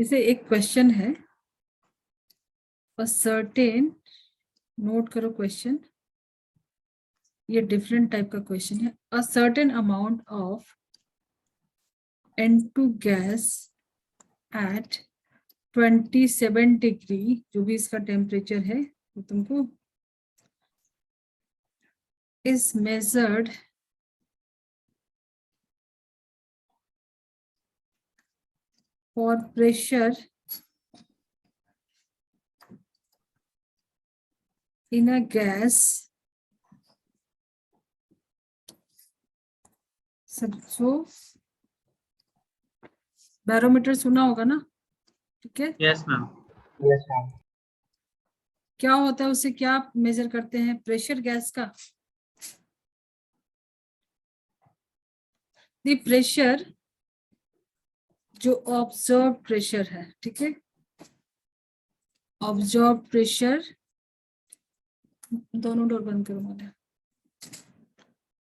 जैसे एक क्वेश्चन है, सर्टेन, नोट करो क्वेश्चन, ये डिफरेंट टाइप का क्वेश्चन है। A certain amount of N2 gas at 27 degree, जो भी इसका टेम्परेचर है तो तुमको is measured for pressure in a gas, समझो बैरोमीटर सुना होगा ना, ठीक है? Yes ma'am. Yes ma'am. क्या होता है, उससे क्या मेजर करते हैं? प्रेशर गैस का। द प्रेशर जो ऑब्जर्व प्रेशर है, ठीक है, ऑब्जर्व प्रेशर, दोनों डोर बंद करो मैंने।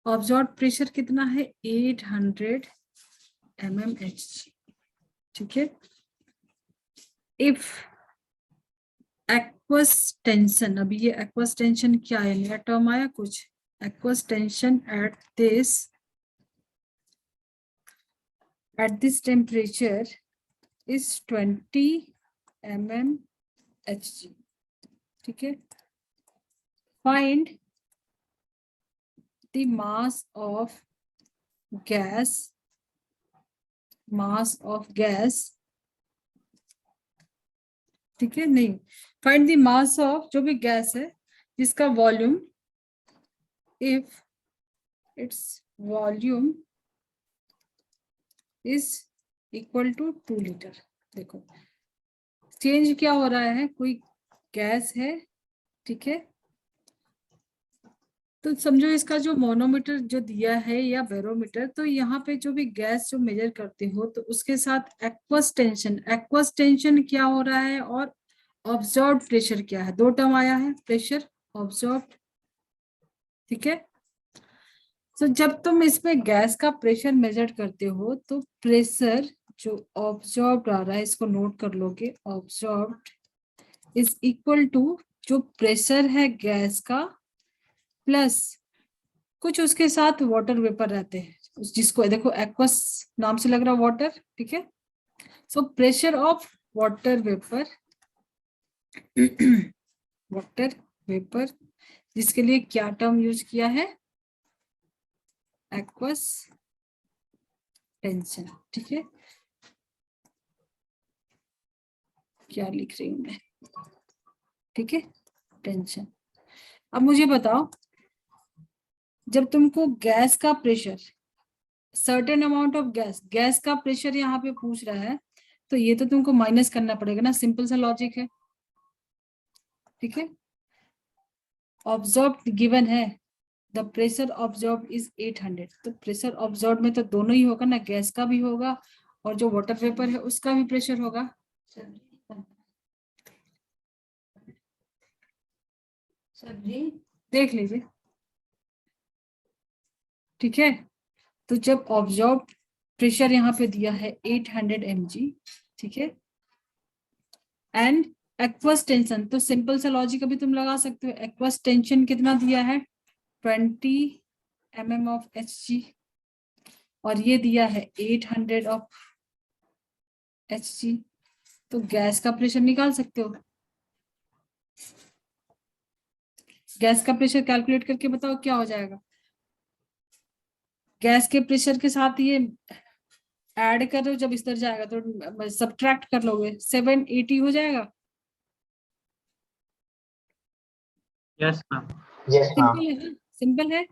ऑब्जर्व प्रेशर कितना है? 800 mmHg, ठीक है। इफ एक्वस टेंशन, अभी ये एक्वस टेंशन क्या है, नया टर्म आया कुछ? Aqueous tension at this temperature is 20 mmHg, ठीक है। Find the mass of gas, ठीक है, नहीं, फाइंड द मास ऑफ जो भी गैस है जिसका volume, if it's volume is equal to 2 litre. देखो चेंज क्या हो रहा है, कोई गैस है, ठीक है, तो समझो इसका जो मोनोमीटर जो दिया है या बैरोमीटर, तो यहाँ पे जो भी गैस जो मेजर करते हो तो उसके साथ एक्वस टेंशन क्या हो रहा है और ऑब्जर्व प्रेशर क्या है, दो टर्म आया है, प्रेशर ऑब्जर्व, ठीक है। तो जब तुम इसमें गैस का प्रेशर मेजर करते हो तो प्रेशर जो ऑब्जर्व आ रहा है, इसको नोट कर लोगे, ऑब्जर्व इज इक्वल टू जो प्रेशर है गैस का प्लस कुछ उसके साथ वाटर वेपर रहते हैं, जिसको देखो एक्वस नाम से लग रहा है वाटर, ठीक है। So pressure of water vapour water vapour, जिसके लिए क्या टर्म यूज किया है? एक्वस टेंशन, ठीक है। क्या लिख रही हूं मैं, ठीक है, टेंशन। अब मुझे बताओ, जब तुमको गैस का pressure, certain amount of gas का प्रेशर यहाँ पे पूछ रहा है, तो ये तो तुमको माइनस करना पड़ेगा ना, सिंपल सा लॉजिक है, ठीक है। ऑब्जर्व गिवन है, द प्रेशर ऑब्जर्व इज 800, तो प्रेशर ऑब्जर्व में तो दोनों ही होगा ना, गैस का भी होगा और जो वाटर वेपर है उसका भी प्रेशर होगा। देख लीजिए, ठीक है। तो जब ऑब्जर्व प्रेशर यहाँ पे दिया है 800 mg, ठीक है, एंड एक्वस टेंशन, तो सिंपल सा लॉजिक अभी तुम लगा सकते हो, एक्वस टेंशन कितना दिया है? 20 mm of Hg, और ये दिया है 800 of Hg, तो गैस का प्रेशर निकाल सकते हो। गैस का प्रेशर कैलकुलेट करके बताओ क्या हो जाएगा। गैस के प्रेशर के साथ ये ऐड करो, जब इस तरह जाएगा तो सब्ट्रैक्ट कर लोगे, 780 हो जाएगा। Yes ma'am. Yes ma'am. Simple है, सिंपल है।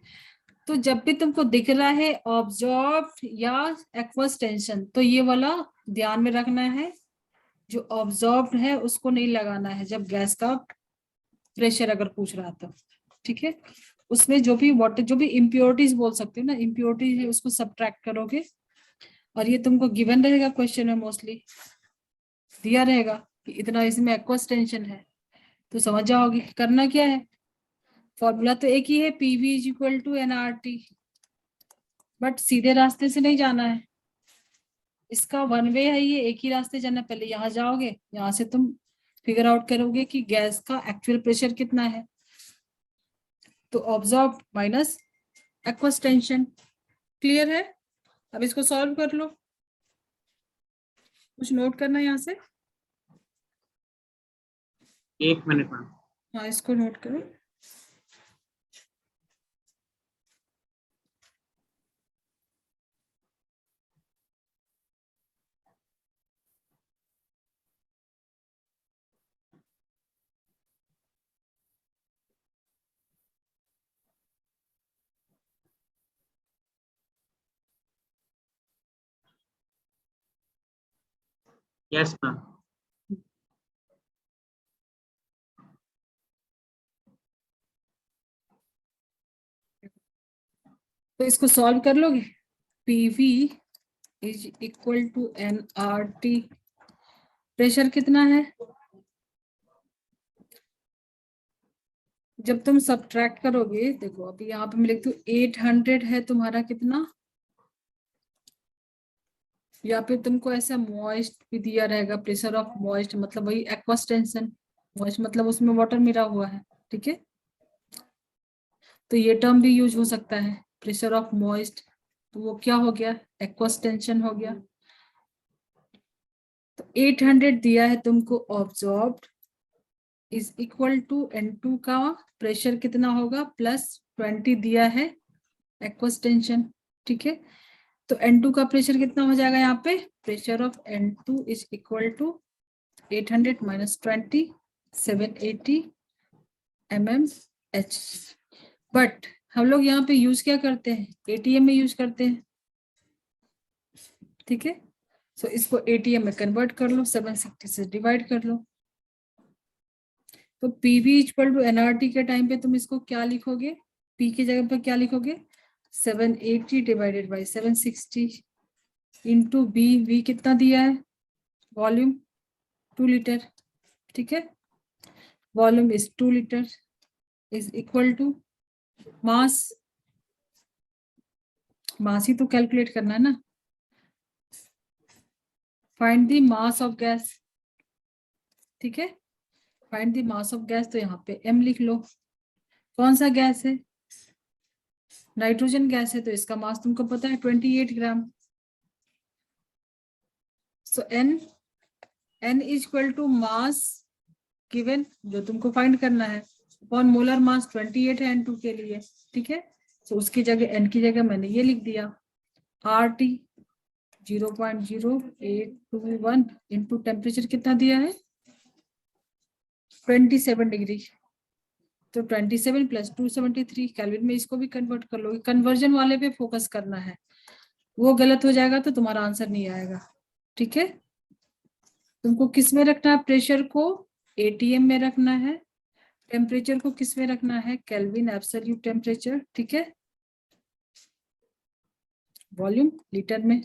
तो जब भी तुमको दिख रहा है ऑब्जर्व या एक्वस टेंशन, तो ये वाला ध्यान में रखना है, जो ऑब्जर्व है उसको नहीं लगाना है जब गैस का प्रेशर अगर पूछ रहा था, ठीक है। उसमें जो भी वाटर, जो भी इम्प्योरिटीज बोल सकते हो ना, इम्प्योरिटीज है उसको सब्ट्रैक्ट करोगे, और ये तुमको गिवन रहेगा क्वेश्चन में, मोस्टली दिया रहेगा कि इतना इसमें एक्वस टेंशन है, तो समझ जाओगे कि करना क्या है। फॉर्मूला तो एक ही है, PV is equal to nRT, but सीधे रास्ते से नहीं जाना है, इसका वन वे है, ये एक ही रास्ते जाना, पहले यहाँ जाओगे, यहाँ से तुम फिगर आउट करोगे कि गैस का एक्चुअल प्रेशर कितना है, तो absorb minus aqueous tension. Clear है? अब इसको सॉल्व कर लो। कुछ नोट करना है यहाँ से? 1 मिनट मैम। हाँ, इसको नोट करो। Yes ma'am. तो इसको सॉल्व कर लोगे। PV is equal to nRT। Pressure कितना है? जब तुम सब्ट्रैक्ट करोगे, देखो अभी यहाँ पे मैं लिखती हूँ 800 है तुम्हारा कितना, या फिर तुमको ऐसा मॉइस्ट भी दिया रहेगा, प्रेशर ऑफ मॉइस्ट मतलब वही एक्वस टेंशन, मॉइस्ट मतलब उसमें वाटर मिला हुआ है, ठीक है। तो ये टर्म भी यूज हो सकता है, प्रेशर ऑफ मॉइस्ट, तो वो क्या हो गया, एक्वस टेंशन हो गया। तो 800 दिया है तुमको ऑब्जॉर्ब्ड इज इक्वल टू N2 का प्रेशर कितना होगा प्लस 20 दिया है एक्वस टेंशन, ठीक है। तो N2 का प्रेशर कितना हो जाएगा यहाँ पे, pressure of N2 is equal to 800 minus 20, 780 mmH। But हम लोग यहाँ पे यूज क्या करते हैं, ATM में यूज करते हैं, ठीक है। सो इसको ATM में कन्वर्ट कर लो, 760 से डिवाइड कर लो। तो PV इक्वल टू NRT के टाइम पे तुम इसको क्या लिखोगे, P की जगह पर क्या लिखोगे, 780 डिवाइडेड बाई 760 इंटू V कितना दिया है, वॉल्यूम 2 लीटर, ठीक है। Volume is 2 litre is equal to mass, mass ही तो कैलकुलेट करना है ना। Find the mass of gas, ठीक है। Find the mass of gas, तो यहाँ पे M लिख लो। कौन सा गैस है, नाइट्रोजन गैस है, तो इसका मास तुमको पता है 28 gram. So N is equal to mass given, जो तुमको फाइंड करना है, अपॉन मोलर मास 28 है N2 के लिए, ठीक है। सो उसकी जगह N की जगह मैंने ये लिख दिया, RT 0.0821 इंटू टेम्परेचर कितना दिया है 27 डिग्री, तो 27 प्लस 273 केल्विन में इसको भी कन्वर्ट कर लोगे। कन्वर्जन वाले पे फोकस करना है, वो गलत हो जाएगा तो तुम्हारा आंसर नहीं आएगा, ठीक है। तुमको किस में रखना है, प्रेशर को ATM में रखना है, टेम्परेचर को किस में रखना है, केल्विन एब्सोल्यूट टेम्परेचर, ठीक है। वॉल्यूम लीटर में।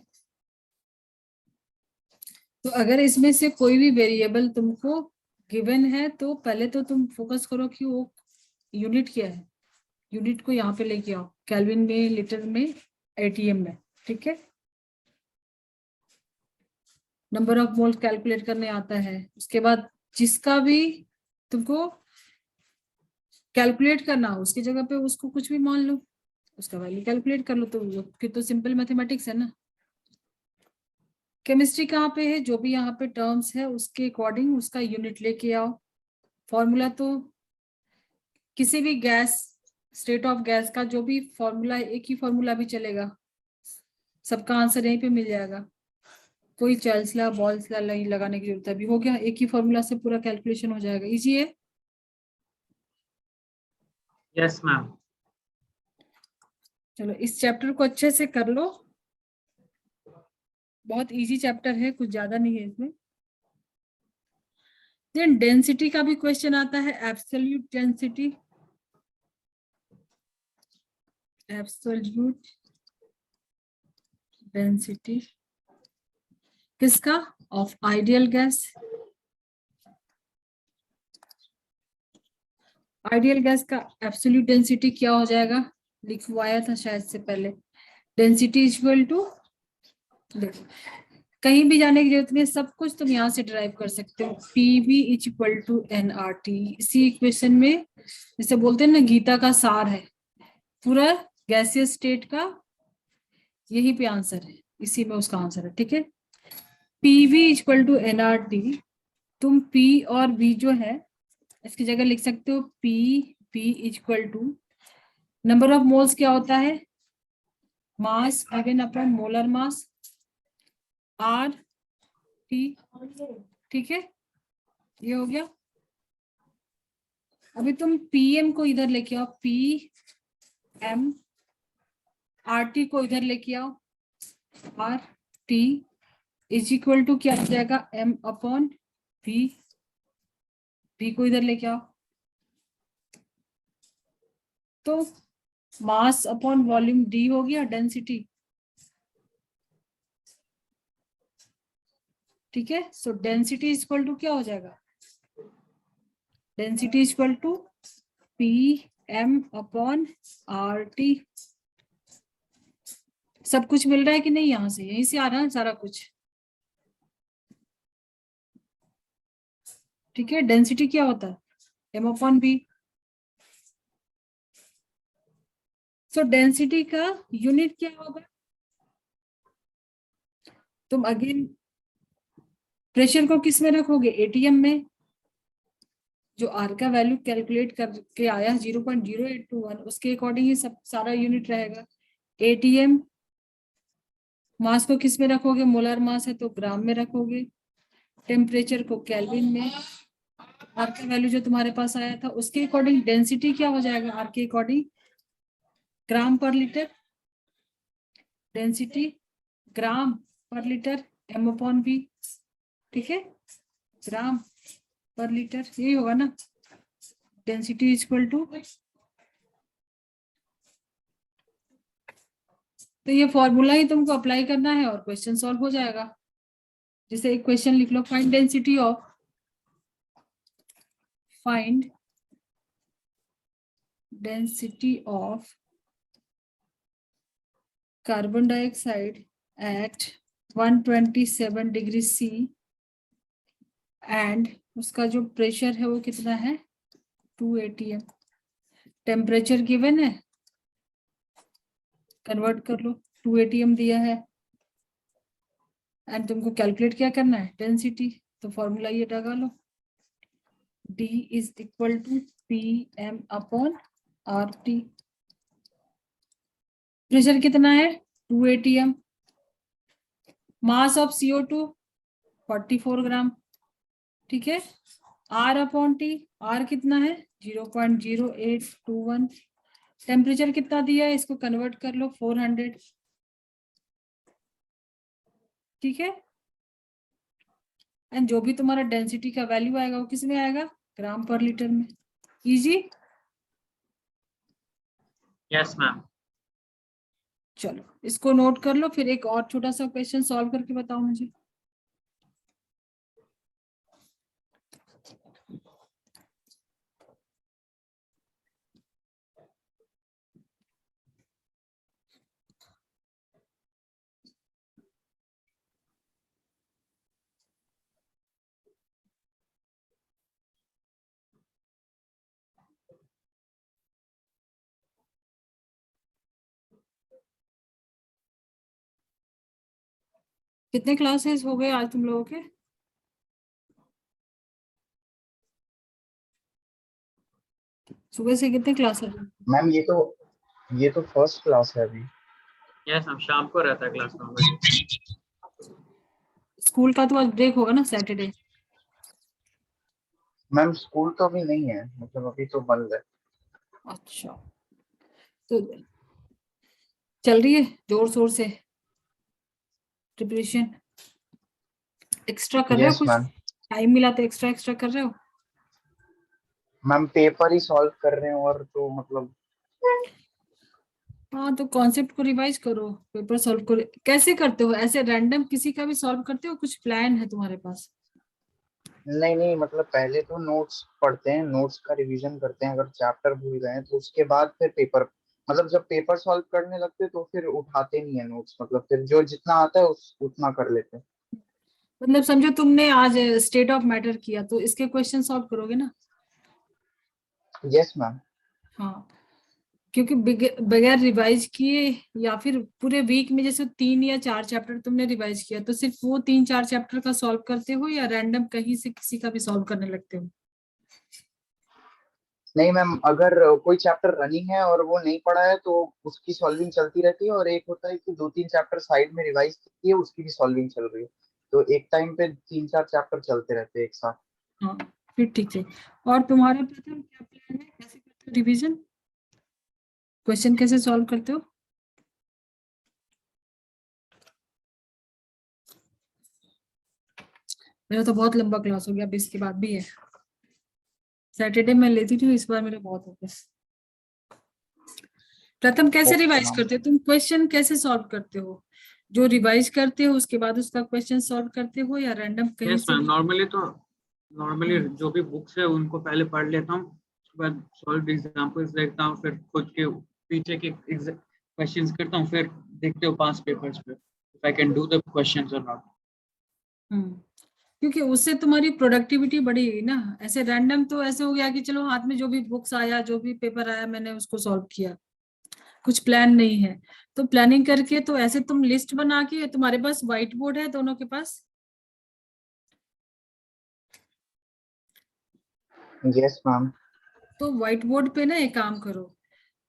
तो अगर इसमें से कोई भी वेरिएबल तुमको गिवन है तो पहले तो तुम फोकस करो कि वो यूनिट क्या है, यूनिट को यहाँ पे लेके आओ, केल्विन में, लीटर में, ATM में, ठीक है। नंबर ऑफ मोल्स कैलकुलेट करने आता है। उसके बाद जिसका भी तुमको कैलकुलेट करना हो उसकी जगह पे उसको कुछ भी मान लो, उसका वैल्यू कैलकुलेट कर लो, तो वो फिर तो सिंपल मैथमेटिक्स है ना। केमिस्ट्री कहाँ पे है, जो भी यहाँ पे टर्म्स है उसके अकॉर्डिंग उसका यूनिट लेके आओ। फॉर्मूला तो किसी भी गैस, स्टेट ऑफ गैस का जो भी फॉर्मूला है, एक ही फॉर्मूला भी चलेगा, सबका आंसर यहीं पे मिल जाएगा। कोई चार्ल्स लॉ, बॉल्स लॉ नहीं लगाने की जरूरत है, अभी हो गया, एक ही फॉर्मूला से पूरा कैलकुलेशन हो जाएगा, इजी है। Yes ma'am. चलो इस चैप्टर को अच्छे से कर लो, बहुत इजी चैप्टर है, कुछ ज्यादा नहीं है इसमें। देन डेंसिटी का भी क्वेश्चन आता है, एब्सोल्यूट डेंसिटी, एब्सोल्यूट डेंसिटी किसका, of ideal gas. Ideal gas का एब्सोल्यूट डेंसिटी क्या हो जाएगा, लिखवाया था शायद से पहले, डेंसिटी इक्वल टू, देखो कहीं भी जाने की जरूरत नहीं है, सब कुछ तुम यहाँ से ड्राइव कर सकते हो। PV is equal to nRT, इसी इक्वेशन में जैसे बोलते हैं ना गीता का सार है पूरा गैसियस स्टेट का, यही पे आंसर है, इसी में उसका आंसर है। ठीक है, PV is equal to nRT, तुम पी और वी जो है इसकी जगह लिख सकते हो P P is equal to number of moles क्या होता है, mass given upon molar mass R T. ठीक है, ये हो गया। अभी तुम पीएम को इधर लेके आओ, पी एम, आर टी को इधर लेके आओ, R T is equal to क्या हो जाएगा, एम अपॉन वी, वी को इधर लेके आओ, तो मास अपॉन वॉल्यूम डी हो गया डेंसिटी। ठीक है, so density is equal to क्या हो जाएगा, density is equal to P M upon R T. सब कुछ मिल रहा है कि नहीं, यहां से यहीं से आ रहा है सारा कुछ। ठीक है, डेंसिटी क्या होता है, M upon B. So density का यूनिट क्या होगा, तुम अगेन प्रेशर को किस में रखोगे, एटीएम में। जो आर का वैल्यू कैलकुलेट करके आया 0.0821, उसके अकॉर्डिंग ही सब सारा यूनिट रहेगा। एटीएम मास को किस में रखोगे, मोलर मास है तो ग्राम में रखोगे, टेम्परेचर को केल्विन में, आर का वैल्यू जो तुम्हारे पास आया था उसके अकॉर्डिंग डेंसिटी क्या हो जाएगा, आर के अकॉर्डिंग ग्राम पर लीटर, डेंसिटी ग्राम पर लीटर एम अपॉन बी। ठीक है, ग्राम पर लीटर, यही होगा ना, डेंसिटी इज इक्वल टू। तो ये फॉर्मूला ही तुमको अप्लाई करना है और क्वेश्चन सॉल्व हो जाएगा। जैसे एक क्वेश्चन लिख लो, find density of, find density of carbon dioxide at 127 degree C and उसका जो प्रेशर है वो कितना है 2 atm, टेम्परेचर गिवन है, कन्वर्ट कर लो, 2 atm दिया है, एंड तुमको कैलकुलेट क्या करना है, डेंसिटी। तो फॉर्मूला ये लगा लो, D is equal to P M upon R T. Pressure कितना है 2 atm, मास ऑफ CO2 44 ग्राम। ठीक है, R अपॉन टी, R कितना है 0.0821, टेम्परेचर कितना दिया है इसको कन्वर्ट कर लो 400। ठीक है, एंड जो भी तुम्हारा डेंसिटी का वैल्यू आएगा वो किस में आएगा, ग्राम पर लीटर में। इजी। Yes ma'am. चलो इसको नोट कर लो, फिर एक और छोटा सा क्वेश्चन सॉल्व करके बताओ मुझे। कितने क्लासेस हो गए आज तुम लोगों के, सुबह से कितने क्लासेस। मैम ये तो फर्स्ट क्लास है अभी। यस मैम, शाम को रहता है क्लास 9 बजे। स्कूल का तो आज ब्रेक होगा ना सैटरडे। मैम स्कूल तो अभी नहीं है, मतलब अभी तो बंद है। अच्छा, तो चल रही है जोर शोर से प्रिपरेशन, एक्स्ट्रा कर रहे हो यस कुछ, मैम। टाइम मिला तो एक्स्ट्रा एक्स्ट्रा कर रहे हो। मैम पेपर ही सॉल्व कर रहे हैं और तो मतलब हाँ तो कॉन्सेप्ट को रिवाइज करो, पेपर सॉल्व करो। कैसे करते हो, ऐसे रैंडम किसी का भी सॉल्व करते हो, कुछ प्लान है तुम्हारे पास। नहीं मतलब पहले तो नोट्स पढ़ते हैं, नोट्स का रिवीजन करते हैं, अगर चैप्टर भूल गए हैं तो उसके बाद फिर पेपर, मतलब जब पेपर सॉल्व करने लगते तो फिर उठाते नहीं है नोट्स, मतलब फिर जो जितना आता है उतना कर लेते हैं। मतलब समझो तुमने आज स्टेट ऑफ मैटर किया तो इसके क्वेश्चन सॉल्व करोगे ना। Yes ma'am. हाँ, क्योंकि बगैर रिवाइज किए या फिर पूरे वीक में जैसे 3 या 4 चैप्टर तुमने रिवाइज किया तो सिर्फ वो 3-4 चैप्टर का सॉल्व करते हो या रैंडम कहीं से किसी का भी सॉल्व करने लगते हो? नहीं मैम, अगर कोई चैप्टर रनिंग है और वो नहीं पढ़ा है तो उसकी सॉल्विंग चलती रहती है, और एक होता है कि 2-3 चैप्टर साइड में रिवाइज किए उसकी भी सॉल्विंग चल रही है, तो एक टाइम पे 3-4 चैप्टर चलते रहते हैं एक साथ। हाँ, फिर ठीक है। और तुम्हारा प्रथम क्या प्लान है, कैसे करते हो रिवीजन, क्वेश्चन कैसे सॉल्व करते हो? मेरा तो बहुत लंबा क्लास हो गया, अब इसके बाद भी है। सैटरडे में लेती थी, इस बार मेरे बहुत हो गए। प्रथम कैसे ओके रिवाइज मैम। करते हो तुम, क्वेश्चन कैसे सॉल्व करते हो? जो रिवाइज करते हो उसके बाद उसका क्वेश्चन सॉल्व करते हो या रैंडम कहीं यस से मैम, भी? नॉर्मली जो भी बुक्स है उनको पहले पढ़ लेता हूँ, उसके बाद सॉल्व एग्जांपल्स देखता हूँ, फिर खुद के पीछे के क्वेश्चंस करता हूँ, फिर देखते हो पास पेपर्स पे if I can do the questions और नॉट। हम्म, क्योंकि उससे तुम्हारी प्रोडक्टिविटी बढ़ेगी ना। ऐसे रैंडम तो ऐसे हो गया कि चलो हाथ में जो भी बुक्स आया जो भी पेपर आया मैंने उसको सॉल्व किया, कुछ प्लान नहीं है। तो प्लानिंग करके तो ऐसे तुम लिस्ट बना के, तुम्हारे पास व्हाइट बोर्ड है दोनों के पास? Yes ma'am. तो व्हाइट बोर्ड पे ना एक काम करो,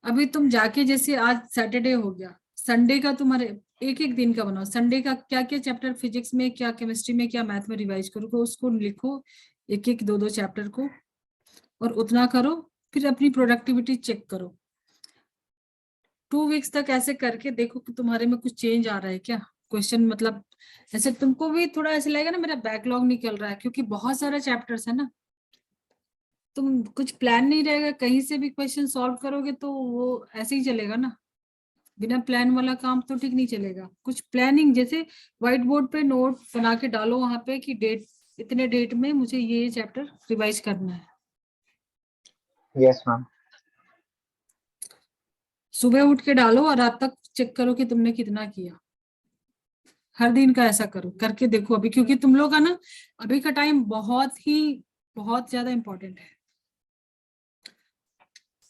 अभी तुम जाके जैसे आज सैटरडे हो गया, संडे का तुम्हारे एक एक दिन का बनाओ, संडे का क्या क्या चैप्टर फिजिक्स में, क्या केमिस्ट्री में, क्या मैथ में रिवाइज करोगे उसको लिखो, एक एक दो दो चैप्टर को, और उतना करो। फिर अपनी प्रोडक्टिविटी चेक करो 2 वीक्स तक, ऐसे करके देखो कि तुम्हारे में कुछ चेंज आ रहा है क्या। क्वेश्चन मतलब ऐसे तुमको भी थोड़ा ऐसे लगेगा ना मेरा बैकलॉग निकल रहा है, क्योंकि बहुत सारा चैप्टर्स है ना। तुम कुछ प्लान नहीं रहेगा, कहीं से भी क्वेश्चन सॉल्व करोगे तो वो ऐसे ही चलेगा ना। बिना प्लान वाला काम तो ठीक नहीं चलेगा, कुछ प्लानिंग जैसे व्हाइट बोर्ड पे नोट बना के डालो वहां पे कि डेट, इतने डेट में मुझे ये चैप्टर रिवाइज करना है। Yes ma'am. सुबह उठ के डालो और रात तक चेक करो कि तुमने कितना किया। हर दिन का ऐसा करो, करके देखो अभी, क्योंकि तुम लोग का ना अभी का टाइम बहुत ज्यादा इंपॉर्टेंट है,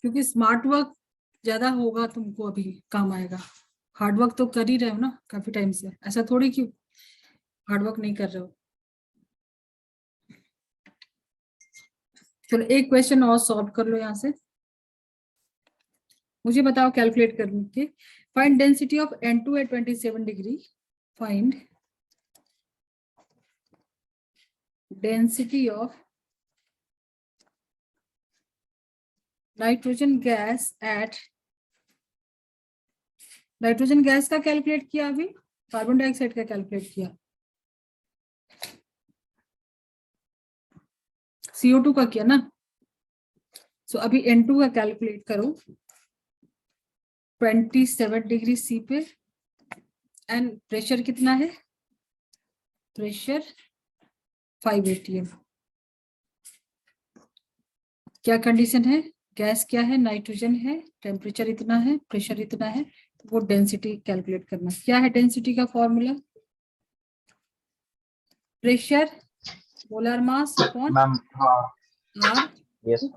क्योंकि स्मार्ट वर्क ज्यादा होगा तुमको अभी काम आएगा। हार्ड वर्क तो कर ही रहे हो ना काफी टाइम से, ऐसा थोड़ी कि हार्ड वर्क नहीं कर रहे हो। चलो एक क्वेश्चन और सॉल्व कर लो यहाँ से, मुझे बताओ कैलकुलेट करके। Find density of N2 at 27 degree. Find density of nitrogen gas at, nitrogen gas का कैलकुलेट किया अभी, कार्बन डाइऑक्साइड का कैलकुलेट किया, CO2 का किया ना। सो अभी N2 का कैलकुलेट करो 27 डिग्री C पे, एंड प्रेशर कितना है, प्रेशर 5 atm। क्या कंडीशन है, गैस क्या है, नाइट्रोजन है, टेम्परेचर इतना है, प्रेशर इतना है, तो वो डेंसिटी कैलकुलेट करना। क्या है डेंसिटी का formula, pressure molar mass upon ma'am हाँ। आर। यस।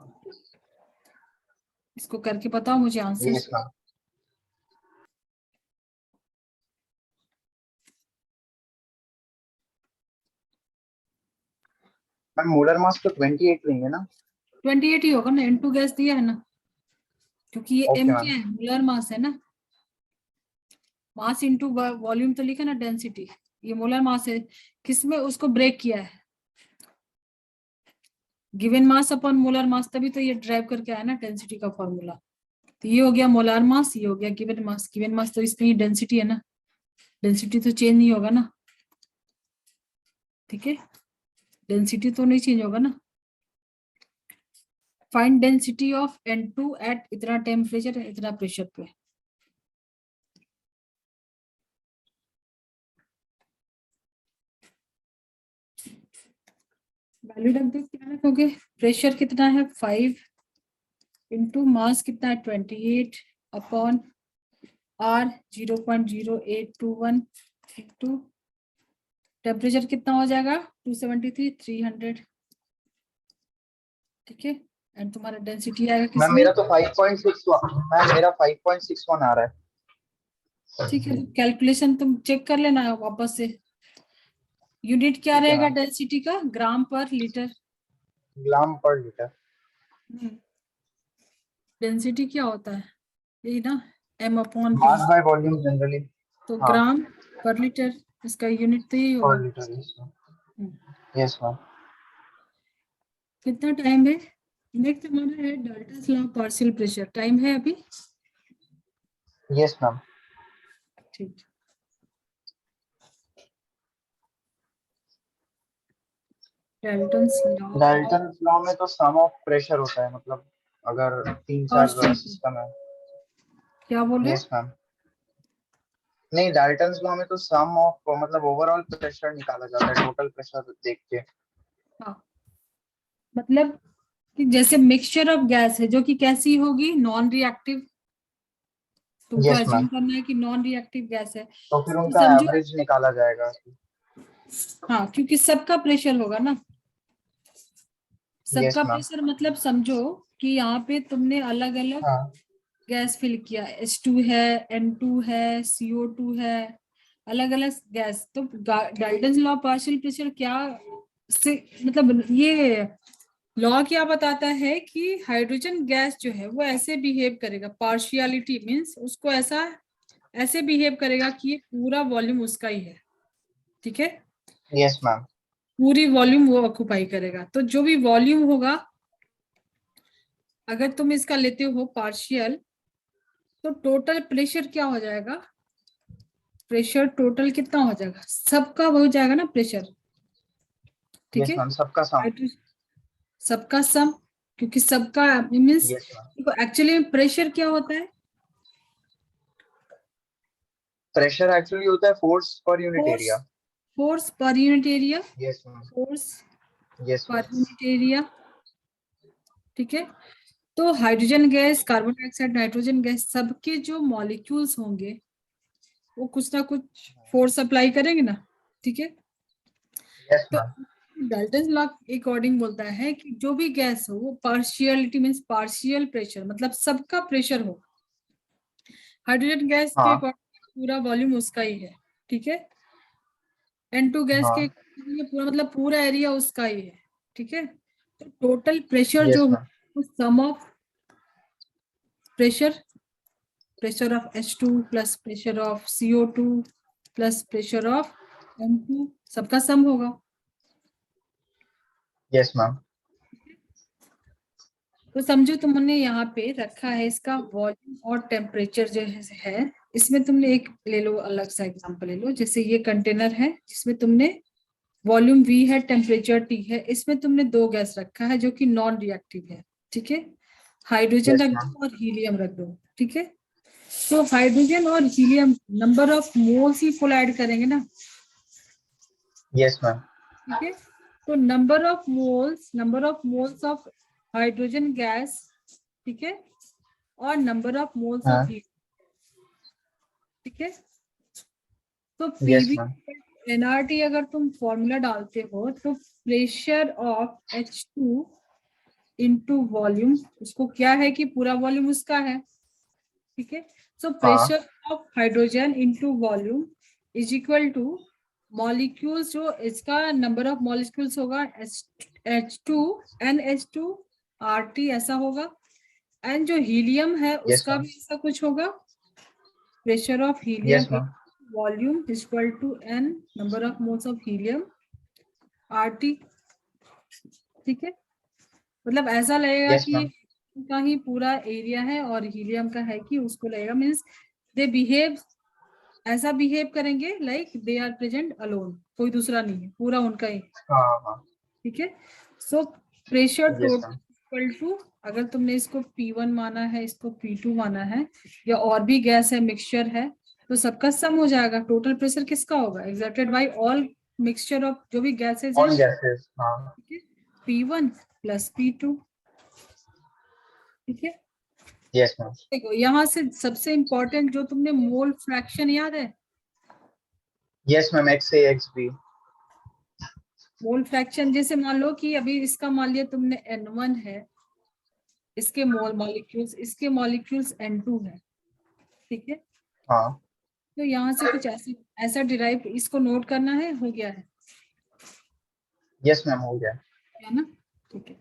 इसको करके बताओ मुझे answer. Yes ma'am. Ma'am molar mass तो 28 लेंगे ना? 28 ही होगा ना, N2 गैस दिया है ना, क्योंकि ये ओके M मैम। क्या है, मोलर मास है ना। मास इंटू वॉल्यूम तो लिखा ना डेंसिटी, ये मोलर मास है, किसमें उसको ब्रेक किया है, गिवन मास अपॉन मोलर मास, तभी तो ये ड्राइव करके आया ना डेंसिटी का फॉर्मूला। तो ये हो गया मोलार मास, ये हो गया गिवन मास, गिवन मास तो इसमें ही डेंसिटी है ना, डेंसिटी तो चेंज नहीं होगा ना। ठीक है, डेंसिटी तो नहीं चेंज होगा ना। Find density of N2 at इतना टेम्परेचर इतना प्रेशर पे। वैल्यू रख दो, क्या रखोगे, प्रेशर कितना है 5 इंटू मास कितना है 28 अपॉन R 0.0821 इंटू टेम्परेचर कितना हो जाएगा 273 300, ठीक है। एंड तुम्हारा डेंसिटी आएगा मैम किसमें? मेरा तो 5.61 मैम मेरा 5.61 आ रहा है। ठीक है, तो कैलकुलेशन तुम चेक कर लेना वापस से। यूनिट क्या ठीक है रहेगा मैम, डेंसिटी का? ग्राम पर लीटर। ग्राम पर लीटर। डेंसिटी क्या होता है? यही ना, M upon V. Mass by volume generally. तो हाँ, ग्राम पर लीटर, इसका यूनिट तो यही पर होगा। लीटर। Hmm, yes ma'am. कितना टाइम है? नेक्स्ट हमारा है Dalton's law partial pressure. Time है अभी? Yes ma'am. ठीक। Dalton's law of Dalton law में तो सम ऑफ प्रेशर होता है, मतलब अगर 3-4 पार्शियल, सिस्टम है। क्या बोल रहे हो? Yes ma'am. नहीं, डाल्टन लॉ में तो सम ऑफ मतलब ओवरऑल प्रेशर निकाला जाता है, टोटल प्रेशर देख के। हाँ, मतलब कि जैसे मिक्सचर ऑफ गैस है जो कि कैसी होगी, नॉन रिएक्टिव। तुमको यस एज्यूम मैम। करना है कि नॉन रिएक्टिव गैस है, तो फिर तो उनका समझो। एवरेज निकाला जाएगा। हाँ, क्योंकि सबका प्रेशर होगा ना, यस सबका मैम। प्रेशर मतलब समझो कि यहाँ पे तुमने अलग अलग हाँ। गैस फिल किया, H2 है, N2 है, CO2 है, अलग अलग गैस। तो डाल्टन्स लॉ पार्शियल प्रेशर क्या से मतलब ये लॉ क्या बताता है कि हाइड्रोजन गैस जो है वो ऐसे बिहेव करेगा, पार्शियलिटी मींस उसको ऐसा ऐसे बिहेव करेगा कि ये पूरा वॉल्यूम उसका ही है, ठीक है। Yes ma'am. पूरी वॉल्यूम वो ऑक्युपाई करेगा। तो जो भी वॉल्यूम होगा, अगर तुम इसका लेते हो पार्शियल, तो टोटल प्रेशर क्या हो जाएगा? प्रेशर टोटल कितना हो जाएगा? सबका हो जाएगा ना प्रेशर, ठीक यस है। मैम, सबका सम। सबका सम, क्योंकि सबका means yes ma'am. Actually pressure क्या होता है? प्रेशर एक्चुअली होता है force per unit force, area. Force per unit area, yes ma'am. Force yes पर मैम। यूनिट एरिया, ठीक है। तो hydrogen gas, carbon dioxide, nitrogen gas, सबके जो मॉलिक्यूल्स होंगे वो कुछ ना कुछ फोर्स अप्लाई करेंगे ना, ठीक है। यस तो मैम। डाल्टन लॉ अकॉर्डिंग बोलता है कि जो भी गैस हो वो पार्शियलिटी मीन्स पार्शियल प्रेशर, मतलब सबका प्रेशर हो। हाइड्रोजन गैस के हाँ। अकॉर्डिंग पूरा वॉल्यूम उसका ही है, ठीक है। N2 गैस के हाँ। ये पूरा मतलब पूरा एरिया उसका ही है, ठीक है। तो टोटल प्रेशर यस जो मैम। हो sum of pressure, pressure of H2 plus pressure of CO2 plus pressure of N2, सबका सम होगा। Yes ma'am. तो समझो तुमने यहाँ पे रखा है इसका वॉल्यूम और टेम्परेचर जो है, इसमें तुमने एक ले लो, अलग सा एग्जांपल ले लो। जैसे ये कंटेनर है जिसमें तुमने वॉल्यूम V है, टेम्परेचर T है, इसमें तुमने दो गैस रखा है जो कि नॉन रिएक्टिव है, ठीक है। हाइड्रोजन यस रख मैम। दो और हीलियम रख दो, ठीक है। तो हाइड्रोजन और helium number of moles he full add करेंगे ना, यस मैम। ठीक है। तो number of moles of hydrogen gas, ठीक है, और नंबर ऑफ मोल्स ऑफ हाँ। हीट, ठीक है। तो यस पीवी मैम। एनआरटी अगर तुम फॉर्मूला डालते हो तो pressure of H2 into volume, उसको क्या है कि पूरा वॉल्यूम उसका है, ठीक है। सो हाँ। Pressure of hydrogen into volume is equal two molecules, जो इसका नंबर ऑफ मॉलिक्यूल्स होगा H2 NH2 RT ऐसा होगा। एंड जो हीलियम है यस उसका मैम। भी ऐसा कुछ होगा। Pressure of helium yes ma'am. Volume is equal to N number of moles of helium RT, ठीक है। मतलब ऐसा लगेगा यस कि ये मैम। का ही पूरा एरिया है और हीलियम का है कि उसको लगेगा मीन्स दे बिहेव, ऐसा बिहेव करेंगे like they are present alone, कोई दूसरा नहीं है, पूरा उनका ही, हाँ। हाँ। ठीक है। So pressure yes total ma'am. Equal to, अगर तुमने इसको P1 माना है, इसको P2 माना है, या और भी गैस है, मिक्सचर है, तो सबका सम हो जाएगा। टोटल प्रेशर किसका होगा? Exerted by all mixture of जो भी गैसेज हैं, ऑन गैसेस। हाँ। ठीक है। P1 प्लस P2, ठीक है। Yes ma'am. देखो यहाँ से सबसे इंपॉर्टेंट जो तुमने मोल फ्रैक्शन याद है, यस मैम, एक्स ए एक्स बी। मोल फ्रैक्शन जैसे मान लो कि अभी इसका मान लिया तुमने N1 है, इसके मॉलिक्यूल्स, इसके मॉलिक्यूल्स N2 है, ठीक है। हाँ तो यहाँ से कुछ ऐसे ऐसा डिराइव, इसको नोट करना है, हो गया है यस मैम हो गया। ना, ठीक है।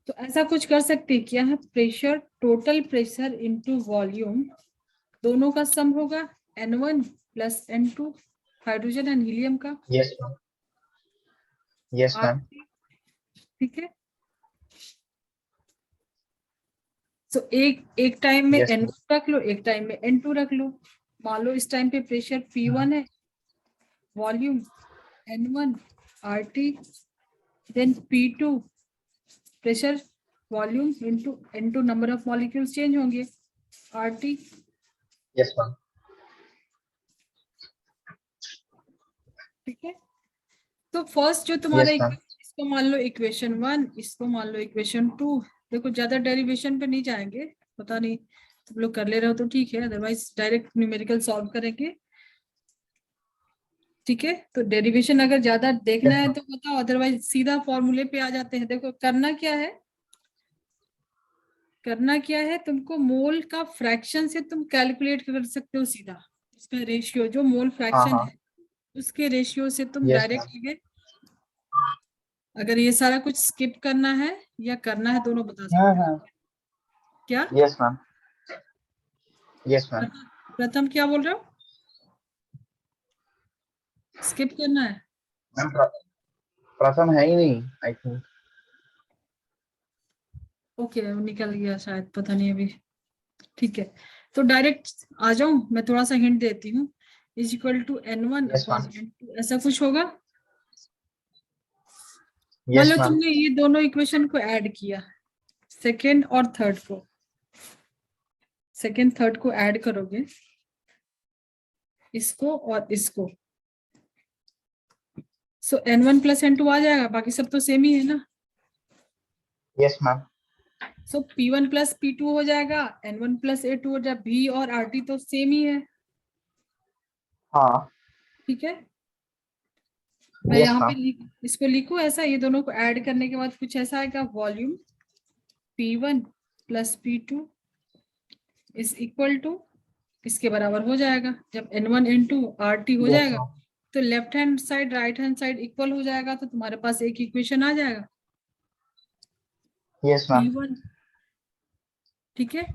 तो ऐसा कुछ कर सकते हैं क्या है, pressure, total pressure into volume, दोनों का सम होगा N1 plus N2, hydrogen and helium का, यस मैम। Yes ma'am. ठीक है। तो एक टाइम में यस N1 रख लो, एक टाइम में N2 रख लो। मान लो इस टाइम पे प्रेशर P1 है, volume N1 RT, then P2 pressure volume into N2 number of molecules change होंगे RT, यस मैम। ठीक है। तो फर्स्ट जो तुम्हारा यस मैम। इसको मान लो इक्वेशन 1, इसको मान लो इक्वेशन 2। देखो ज्यादा डेरिवेशन पे नहीं जाएंगे, पता नहीं तुम लोग कर ले रहे हो तो ठीक है, अदरवाइज डायरेक्ट न्यूमेरिकल सॉल्व करेंगे, ठीक है। तो डेरिवेशन अगर ज्यादा देखना यस है मैम। तो बताओ, अदरवाइज सीधा फॉर्मूले पे आ जाते हैं। देखो करना क्या है, करना क्या है तुमको, मोल का फ्रैक्शन से तुम कैलकुलेट कर सकते हो सीधा, उसका रेशियो जो मोल हाँ फ्रैक्शन हाँ। है उसके रेशियो से तुम यस डायरेक्ट मैम। आगे, अगर ये सारा कुछ स्किप करना है या करना है दोनों बता हाँ सकते हो। हाँ। क्या यस मैम। Yes ma'am. प्रथम क्या बोल रहे हो, स्किप करना है? मैम प्रथम है ही नहीं आई थिंक। ओके निकल गया शायद, पता नहीं अभी, ठीक है। तो डायरेक्ट आ जाऊं, मैं थोड़ा सा हिंट देती हूँ, is equal to N1 yes upon ma'am. N2, ऐसा कुछ होगा। मान लो यस मैम। तुमने ये दोनों इक्वेशन को ऐड किया, सेकेंड और थर्ड को, सेकेंड थर्ड को ऐड करोगे, इसको और इसको, सो N1 प्लस N2 आ जाएगा, बाकी सब तो सेम ही है ना। Yes ma'am. सो P1 प्लस P2 हो जाएगा, N1 प्लस A2 हो जाएगा, B और RT तो सेम ही है, हाँ। ठीक है। मैं यस यहाँ पे मैम। इसको लिखूं ऐसा, ये दोनों को ऐड करने के बाद कुछ ऐसा आएगा, volume P1 plus P2 is equal to, इसके बराबर हो जाएगा जब N1 N2 RT हो यस जाएगा, मैम। तो left hand side right hand side equal हो जाएगा, तो तुम्हारे पास एक इक्वेशन आ जाएगा यस मैम। P1, ठीक है।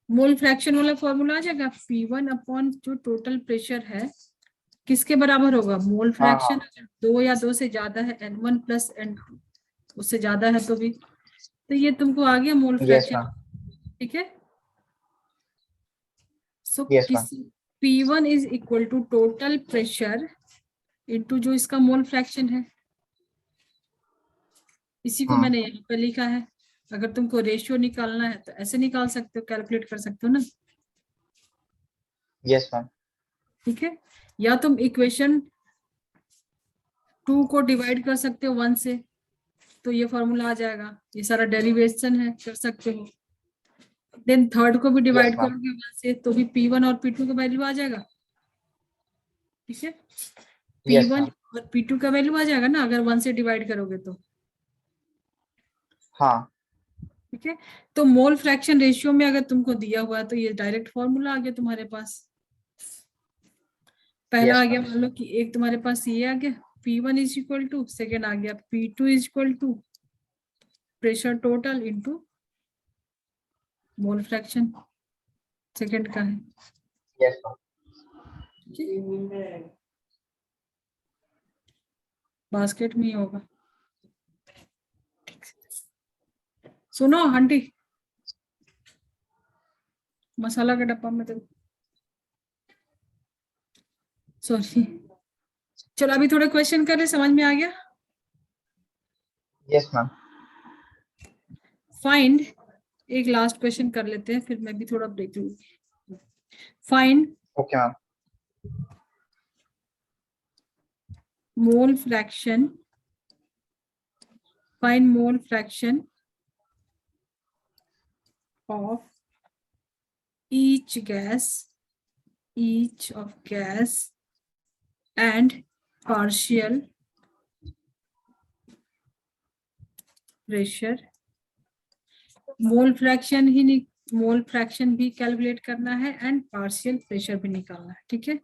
मोल फ्रैक्शन वाला फॉर्मूला आ जाएगा, P1 अपॉन जो टोटल प्रेशर है किसके बराबर होगा, मोल हाँ फ्रैक्शन हाँ। अगर 2 या 2 से ज्यादा है, N1 प्लस N2 उससे ज्यादा है तो भी, तो ये तुमको आ गया मोल यस फ्रैक्शन, मैम। ठीक है। So yes ma'am. किस P1 is equal to total pressure into जो इसका मोल फ्रैक्शन है, इसी को मैंने यहाँ पे लिखा है। अगर तुमको रेशियो निकालना है तो ऐसे निकाल सकते हो, कैलकुलेट कर सकते हो ना, यस मैम। ठीक है। या तुम इक्वेशन 2 को डिवाइड कर सकते हो 1 से, तो ये फॉर्मूला आ जाएगा, ये सारा डेरिवेशन है, कर सकते हो। देन थर्ड को भी यस डिवाइड मैम। करोगे 1 से, तो भी P1 और P2 का वैल्यू आ जाएगा, ठीक है। Yes P1 ma'am. और P2 का वैल्यू आ जाएगा ना, अगर 1 से डिवाइड करोगे तो, हाँ। ठीक है। तो मोल फ्रैक्शन रेशियो में अगर तुमको दिया हुआ है तो ये डायरेक्ट फॉर्मूला आ गया तुम्हारे पास। पहला आ यस गया, मैम। मान लो कि एक तुम्हारे पास ये आ गया P1 is equal to, second आ गया P2 is equal to pressure total into mole fraction, second का है, यस मैम। ठीक है? बास्केट में ही होगा। सुनो आंटी, मसाला का डब्बा में तो, सॉरी, चलो अभी थोड़े क्वेश्चन कर रहे, समझ में आ गया। Yes ma'am. फाइंड, एक लास्ट क्वेश्चन कर लेते हैं फिर मैं भी थोड़ा ब्रेक लूंगी। Find okay ma'am. mole fraction, find mole fraction of each gas, each of gas and partial pressure, mole fraction mole fraction भी कैलकुलेट करना है एंड पार्शियल प्रेशर भी निकालना है, ठीक है।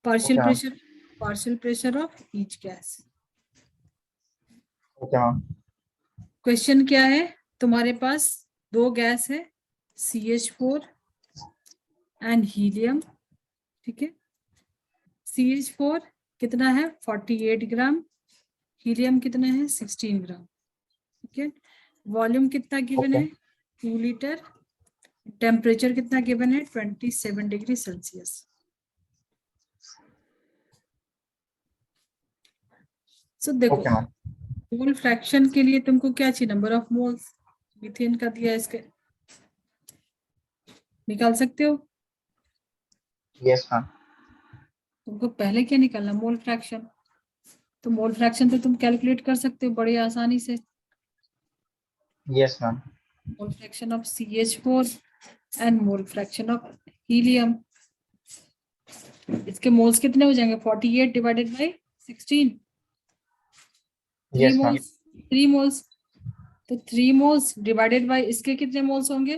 Partial pressure of each gas. Okay ma'am. Question क्या है, तुम्हारे पास दो गैस है CH4 एंड हीलियम, ठीक है। CH4 कितना है 48 ग्राम, हीलियम कितना है 16 ग्राम, ठीक है। वॉल्यूम कितना गिवन है 2 लीटर, टेम्परेचर कितना गिवन है 27 डिग्री सेल्सियस। सो देखो ओके मैम। मोल फ्रैक्शन के लिए तुमको क्या चाहिए, नंबर ऑफ मोल्स, मीथेन का दिया है, इसके निकाल सकते हो। Yes ma'am. तुमको पहले क्या निकालना, मोल फ्रैक्शन। तो मोल फ्रैक्शन तो तुम कैलकुलेट कर सकते हो बड़ी आसानी से। Yes ma'am. Mole fraction of CH4 and mole fraction of helium, इसके मोल्स कितने हो जाएंगे 48 divided by 16, 3 yes ma'am. Moles, 3 moles. तो 3 मोल्स डिवाइडेड बाई इसके कितने मोल्स होंगे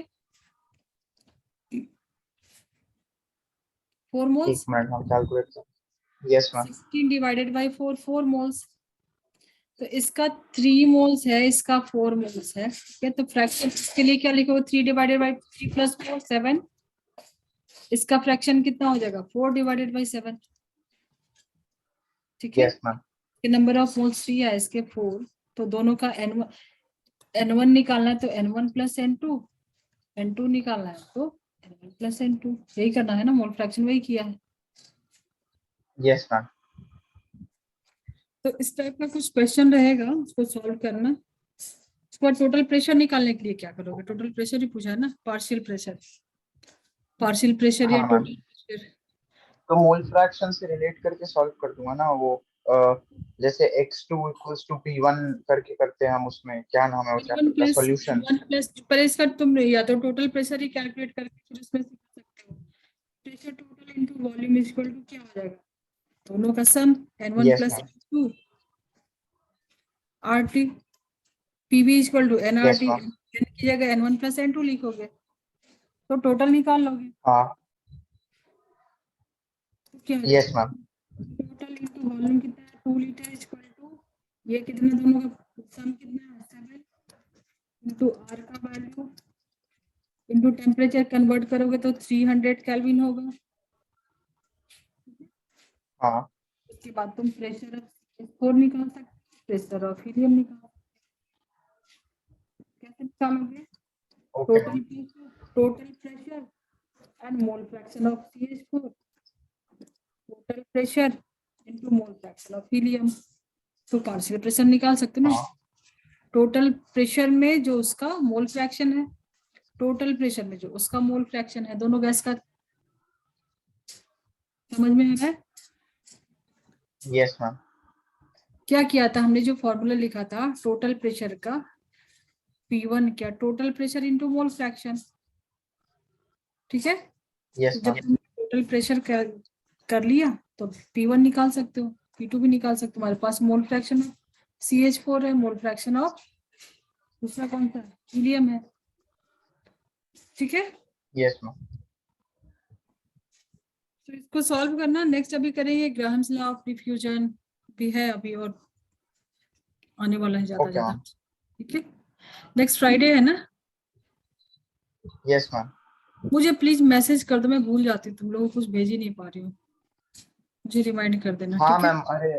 4 एक मोल्स। मिनट हम कैलकुलेट कर। Yes ma'am. 16 divided by 4 moles. तो इसका 3 मोल्स है, इसका 4 मोल्स है, ठीक है। तो फ्रैक्शन के लिए क्या लिखोगे 3 डिवाइडेड बाई 3 प्लस 4 7, इसका फ्रैक्शन कितना हो जाएगा 4 डिवाइडेड बाई 7, ठीक है। Yes ma'am. Number of moles 3 है, इसके 4, तो दोनों का N1 निकालना है तो N1 प्लस N2, N2 निकालना है तो N1 प्लस N2, यही करना है ना, मोल फ्रैक्शन वही किया है। Yes ma'am. तो इस टाइप का कुछ क्वेश्चन रहेगा, उसको सॉल्व करना। उसके बाद टोटल प्रेशर निकालने के लिए क्या करोगे, टोटल प्रेशर ही पूछा है ना, पार्शियल प्रेशर या हाँ मैम। Total pressure. तो मोल फ्रैक्शन से रिलेट करके सॉल्व कर दूंगा ना वो, जैसे x2 इक्वल्स टू p1 करके करते हैं हम, उसमें क्या नाम है वो वन चैप्टर का, प्लस सॉल्यूशन। वन प्लस पर इसका तुम या तो टोटल प्रेशर ही कैलकुलेट करके फिर उसमें से कर सकते हो। Pressure total into volume is equal to क्या हो जाएगा, दोनों का sum N1 yes plus ma'am. N2 RT, PV is equal to yes NRT, ma'am. N की जगह N1 प्लस N2 लिखोगे तो टोटल निकाल लोगे। हाँ। तो क्या हो यस जाएगा मैम। टोटल इनटू वॉल्यूम कितना है 2 लीटर इज इक्वल टू, ये कितना दोनों का सम कितना है 7 इनटू R का वैल्यू इनटू टेम्परेचर कन्वर्ट करोगे तो 300 केल्विन होगा। हाँ। उसके बाद तुम प्रेशर ऑफ CH4 निकाल सकते हो, प्रेशर ऑफ हीलियम निकाल सकते हो। कैसे निकालोगे, okay ma'am. Total pressure and mole fraction of CH4, total pressure into mole fraction of helium, तो पार्शियल प्रेशर निकाल सकते हो ना। हाँ। टोटल प्रेशर में जो उसका मोल फ्रैक्शन है, टोटल प्रेशर में जो उसका मोल फ्रैक्शन है, दोनों गैस का। समझ में आ रहा है यस मैम। क्या किया था हमने, जो फॉर्मूला लिखा था टोटल प्रेशर का, P1 क्या total pressure into mole fraction, ठीक है। यस जब मैम। तुमने टोटल प्रेशर कर लिया तो P1 निकाल सकते हो, P2 भी निकाल सकते हो। हमारे पास मोल फ्रैक्शन ऑफ CH4 है, मोल फ्रैक्शन ऑफ दूसरा कौन सा हीलियम है, ठीक है। Yes ma'am. तो इसको सॉल्व करना, नेक्स्ट अभी करेंगे ग्राहम्स लॉ ऑफ डिफ्यूजन भी है अभी, और आने वाला है ज्यादा ओके ज्यादा, मैम। ठीक है। नेक्स्ट फ्राइडे है ना। Yes ma'am. मुझे प्लीज मैसेज कर दो, मैं भूल जाती हूँ, तुम लोगों को कुछ भेज ही नहीं पा रही हूँ, मुझे रिमाइंड कर देना, हाँ ठीक है। मैम। अरे